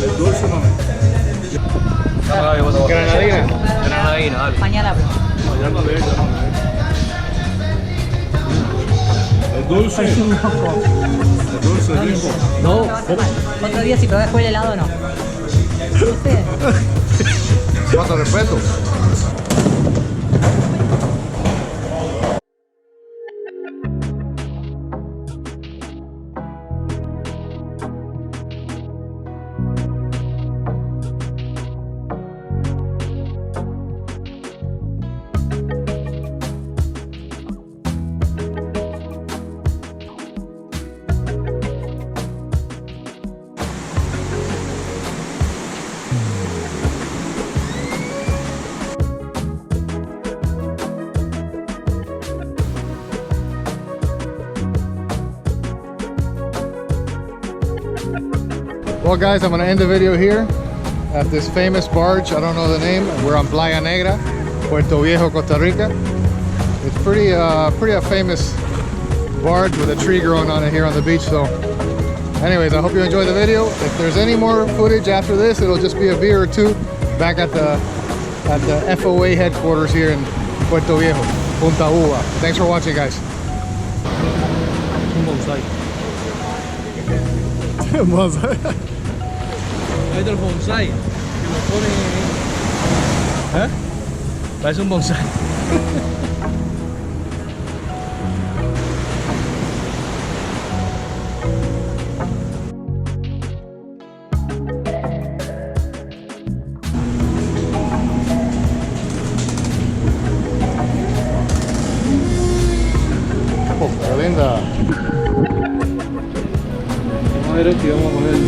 El dulce no. Granadina. Granadina, dale. Mañana. Ya no le. El dulce. El dulce rico. No. Otro día si probás después el helado no. ¿Viste? Falta de respeto. Well guys, I'm going to end the video here at this famous barge. I don't know the name. We're on Playa Negra, Puerto Viejo, Costa Rica. It's pretty a famous barge with a tree growing on it here on the beach. So anyways, I hope you enjoyed the video. If there's any more footage after this, it'll just be a beer or two back at the FOA headquarters here in Puerto Viejo, Punta Uva. Thanks for watching, guys. Un bonsai. Hay del bonsai que lo ponen en... ¿Eh? Parece un bonsai. Oh, qué linda. Vamos a ver aquí, vamos a poner el...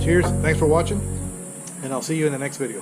Cheers, thanks for watching, and I'll see you in the next video.